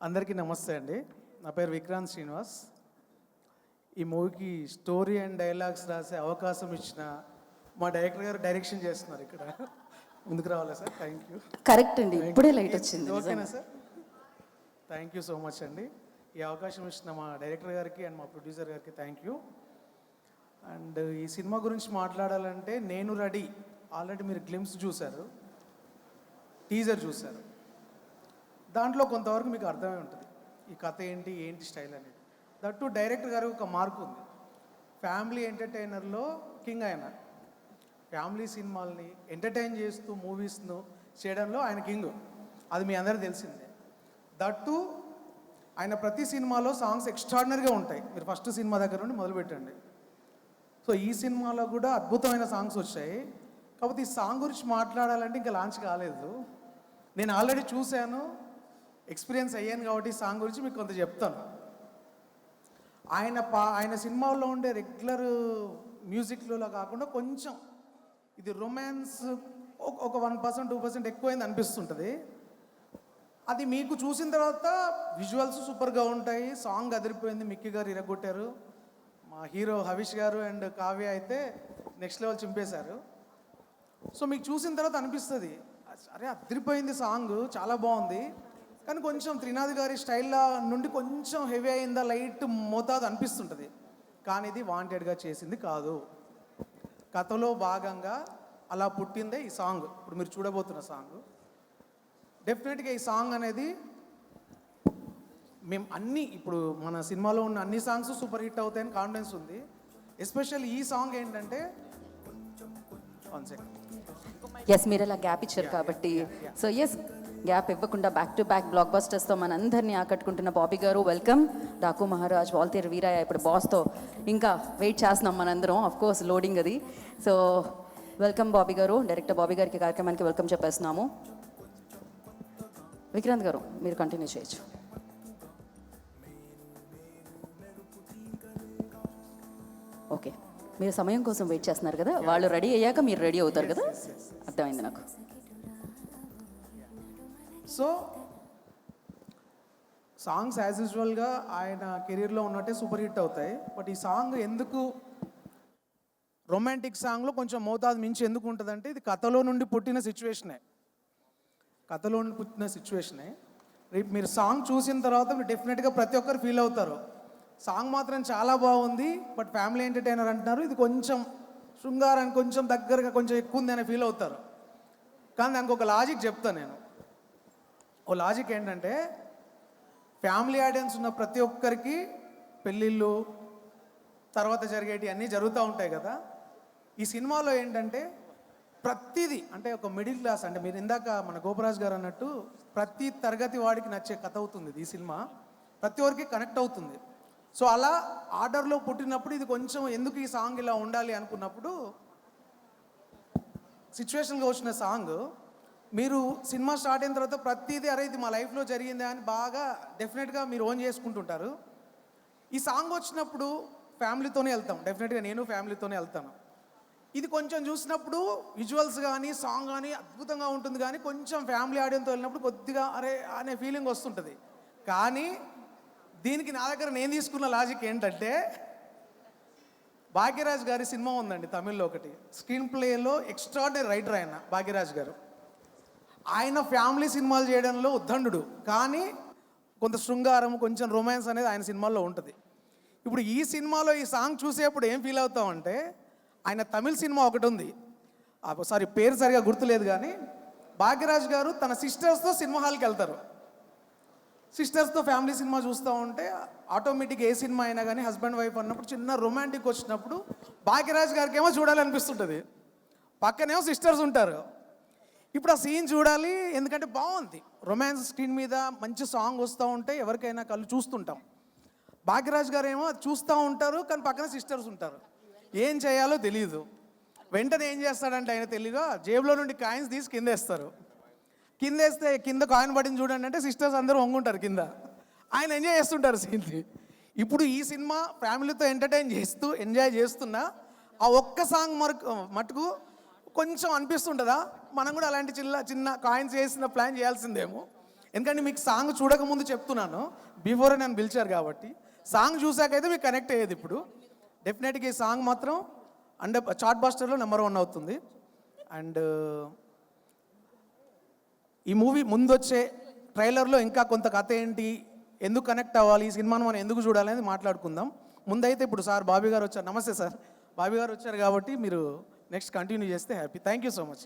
అందరికీ నమస్తే అండి. నా పేరు విక్రాంత్ శ్రీనివాస్. ఈ మూవీకి స్టోరీ అండ్ డైలాగ్స్ రాసే అవకాశం ఇచ్చిన మా డైరెక్టర్ గారు డైరెక్షన్ చేస్తున్నారు. ఇక్కడ ముందుకు రావాలా సార్? Thank you. కరెక్ట్ అండి, ఇప్పుడే లైట్ వచ్చింది. ఓకేనా sir? Thank you so much అండి. ఈ అవకాశం ఇచ్చిన మా డైరెక్టర్ గారికి అండ్ మా ప్రొడ్యూసర్ గారికి థ్యాంక్ యూ. అండ్ ఈ సినిమా గురించి మాట్లాడాలంటే నేను రెడీ. ఆల్రెడీ మీరు గ్లిమ్స్ చూశారు, టీజర్ చూశారు. దాంట్లో కొంతవరకు మీకు అర్థమై ఉంటుంది ఈ కథ ఏంటి స్టైల్ అనేది. దట్టు డైరెక్టర్ గారికి ఒక మార్క్ ఉంది. ఫ్యామిలీ ఎంటర్టైనర్లో కింగ్ ఆయన. ఫ్యామిలీ సినిమాల్ని ఎంటర్టైన్ చేస్తూ మూవీస్ను చేయడంలో ఆయన కింగ్. అది మీ అందరికీ తెలిసిందే. దట్టు ఆయన ప్రతి సినిమాలో సాంగ్స్ ఎక్స్ట్రాడినరీగా ఉంటాయి. మీరు ఫస్ట్ సినిమా దగ్గర నుండి మొదలుపెట్టండి. సో ఈ సినిమాలో కూడా అద్భుతమైన సాంగ్స్ వచ్చాయి. కాకపోతే ఈ సాంగ్ గురించి మాట్లాడాలంటే ఇంకా లాంచ్ కాలేదు. నేను ఆల్రెడీ చూశాను, ఎక్స్పీరియన్స్ అయ్యాను కాబట్టి ఈ సాంగ్ గురించి మీకు కొంత చెప్తాను. ఆయన సినిమాల్లో ఉండే రెగ్యులర్ మ్యూజిక్లో కాకుండా కొంచెం ఇది రొమాన్స్ ఒక 1% 2% ఎక్కువైంది అనిపిస్తుంటుంది. అది మీకు చూసిన తర్వాత విజువల్స్ సూపర్గా ఉంటాయి. సాంగ్ అదిరిపోయింది, మిక్కీ గారు ఇరగొట్టారు. మా హీరో హవిష్ గారు అండ్ కావ్య అయితే నెక్స్ట్ లెవెల్ చింపేశారు. సో మీకు చూసిన తర్వాత అనిపిస్తుంది, అరే అదిరిపోయింది సాంగ్, చాలా బాగుంది. కానీ కొంచెం త్రినాథ్ గారి స్టైల్లో నుండి కొంచెం హెవీ అయిందా, లైట్ మోతాదు అనిపిస్తుంటుంది. కానీ ఇది వాంటెడ్గా చేసింది కాదు. కథలో భాగంగా అలా పుట్టిందే ఈ సాంగ్. ఇప్పుడు మీరు చూడబోతున్న సాంగ్. డెఫినెట్గా ఈ సాంగ్ అనేది మేము ఇప్పుడు మన సినిమాలో ఉన్న అన్ని సాంగ్స్ సూపర్ హిట్ అవుతాయని కాన్ఫిడెన్స్ ఉంది. ఎస్పెషల్లీ ఈ సాంగ్ ఏంటంటే ఎస్, మీరు ఇలా గ్యాప్ ఇచ్చారు కాబట్టి సో ఎస్, గ్యాప్ ఇవ్వకుండా బ్యాక్ టు బ్యాక్ బ్లాక్ బస్టర్స్తో మనందరినీ ఆకట్టుకుంటున్న బాబీ గారు వెల్కమ్. డాకు మహారాజ్, వాల్తేరు వీరయ్య ఇప్పుడు బాస్తో ఇంకా వెయిట్ చేస్తున్నాం మనందరం. ఆఫ్ కోర్స్ లోడింగ్ అది. సో వెల్కమ్ బాబీ గారు. డైరెక్టర్ బాబీ గారికి కార్యక్రమానికి వెల్కమ్ చెప్పేస్తున్నాము. విక్రాంత్ గారు మీరు కంటిన్యూ చేయొచ్చు. ఓకే, మీరు సమయం కోసం వెయిట్ చేస్తున్నారు కదా, వాళ్ళు రెడీ అయ్యాక మీరు రెడీ అవుతారు కదా, అర్థమైంది నాకు. సో సాంగ్స్ యాజ్ యూజువల్గా ఆయన కెరీర్లో ఉన్నట్టే సూపర్ హిట్ అవుతాయి. బట్ ఈ సాంగ్ ఎందుకు రొమాంటిక్ సాంగ్లో కొంచెం మోతాదు మించి ఎందుకు ఉంటుందంటే ఇది కథలో నుండి పుట్టిన సిచ్యువేషనే. రేపు మీరు సాంగ్ చూసిన తర్వాత మీరు డెఫినెట్గా ప్రతి ఒక్కరు ఫీల్ అవుతారు. సాంగ్ మాత్రం చాలా బాగుంది, బట్ ఫ్యామిలీ ఎంటర్టైనర్ అంటున్నారు, ఇది కొంచెం శృంగారానికి కొంచెం దగ్గరగా కొంచెం ఎక్కువ ఉంది అనే ఫీల్ అవుతారు. కానీ దానికి ఒక లాజిక్ చెప్తాను నేను. ఓ లాజిక్ ఏంటంటే ఫ్యామిలీ ఆడియన్స్ ఉన్న ప్రతి ఒక్కరికి పెళ్ళిళ్ళు తర్వాత జరిగేటి అన్నీ జరుగుతూ ఉంటాయి కదా. ఈ సినిమాలో ఏంటంటే ప్రతిదీ అంటే ఒక మిడిల్ క్లాస్, అంటే మీరు ఇందాక మన గోపరాజ్ గారు అన్నట్టు ప్రతి తరగతి వాడికి నచ్చే కథ అవుతుంది ఈ సినిమా. ప్రతి ఒక్కరికి కనెక్ట్ అవుతుంది. సో అలా ఆర్డర్లో పుట్టినప్పుడు ఇది కొంచెం ఎందుకు ఈ సాంగ్ ఇలా ఉండాలి అనుకున్నప్పుడు సిచ్యువేషన్గా వచ్చిన సాంగ్ మీరు సినిమా స్టార్ట్ అయిన తర్వాత ప్రతిదీ అరే ఇది మా లైఫ్లో జరిగిందే అని బాగా డెఫినెట్గా మీరు ఓన్ చేసుకుంటుంటారు. ఈ సాంగ్ వచ్చినప్పుడు ఫ్యామిలీతోనే వెళ్తాం, డెఫినెట్గా నేను ఫ్యామిలీతోనే వెళ్తాను. ఇది కొంచెం చూసినప్పుడు విజువల్స్ కానీ సాంగ్ కానీ అద్భుతంగా ఉంటుంది, కానీ కొంచెం ఫ్యామిలీ ఆడియన్స్తో వెళ్ళినప్పుడు కొద్దిగా అరే అనే ఫీలింగ్ వస్తుంటుంది. కానీ దీనికి నా దగ్గర నేను తీసుకున్న లాజిక్ ఏంటంటే భాగ్యరాజ్ గారి సినిమా ఉందండి తమిళ్లో ఒకటి, స్క్రీన్ ప్లేలో ఎక్స్ట్రాడినరీ రైటర్ ఆయన భాగ్యరాజ్ గారు. ఆయన ఫ్యామిలీ సినిమాలు చేయడంలో ఉద్దండు, కానీ కొంత శృంగారం కొంచెం రొమాన్స్ అనేది ఆయన సినిమాల్లో ఉంటుంది. ఇప్పుడు ఈ సినిమాలో ఈ సాంగ్ చూసేప్పుడు ఏం ఫీల్ అవుతామంటే ఆయన తమిళ సినిమా ఒకటి ఉంది, సారీ పేరు సరిగా గుర్తులేదు, కానీ భాగ్యరాజ్ గారు తన సిస్టర్స్తో సినిమా హాల్కి వెళ్తారు. సిస్టర్స్తో ఫ్యామిలీ సినిమా చూస్తూ ఉంటే ఆటోమేటిక్గా ఏ సినిమా అయినా కానీ హస్బెండ్ వైఫ్ అన్నప్పుడు చిన్న రొమాంటిక్ వచ్చినప్పుడు భాగ్యరాజ్ గారికి ఏమో చూడాలనిపిస్తుంటుంది, పక్కనేమో సిస్టర్స్ ఉంటారు. ఇప్పుడు ఆ సీన్ చూడాలి, ఎందుకంటే బాగుంది రొమాన్స్ స్క్రీన్ మీద మంచి సాంగ్ వస్తూ ఉంటే ఎవరికైనా కళ్ళు చూస్తుంటాం. భాగ్యరాజ్ గారు ఏమో చూస్తూ ఉంటారు, కానీ పక్కన సిస్టర్స్ ఉంటారు, ఏం చేయాలో తెలియదు. వెంటనే ఏం చేస్తాడంటే ఆయన తెలియగా జేబులో నుండి కాయిన్స్ తీసి కిందేస్తారు. కిందేస్తే కింద కాయిన్ పడింది చూడండి అంటే సిస్టర్స్ అందరూ వంగుంటారు కింద, ఆయన ఎంజాయ్ చేస్తుంటారు సీన్ని. ఇప్పుడు ఈ సినిమా ఫ్యామిలీతో ఎంజాయ్ చేస్తున్నా ఆ ఒక్క సాంగ్ మటుకు కొంచెం అనిపిస్తుంటుందా మనం కూడా అలాంటి చిన్న కాయిన్స్ వేసిన ప్లాన్ చేయాల్సిందేమో. ఎందుకంటే మీకు సాంగ్ చూడకముందు చెప్తున్నాను, బిఫోర్ నన్ను పిలిచారు కాబట్టి. సాంగ్ చూసాకైతే మీకు కనెక్ట్ అయ్యేది. ఇప్పుడు డెఫినెట్గా ఈ సాంగ్ మాత్రం చార్ట్ బాస్టర్లో #1 అవుతుంది. అండ్ ఈ మూవీ ముందొచ్చే ట్రైలర్లో ఇంకా కొంత కథ ఏంటి, ఎందుకు కనెక్ట్ అవ్వాలి, ఈ సినిమాను మనం ఎందుకు చూడాలి అనేది మాట్లాడుకుందాం. ముందైతే ఇప్పుడు సార్ బాబీ గారు వచ్చారు. నమస్తే సార్, బాబీ గారు వచ్చారు కాబట్టి మీరు నెక్స్ట్ కంటిన్యూ చేస్తే happy. Thank you so much.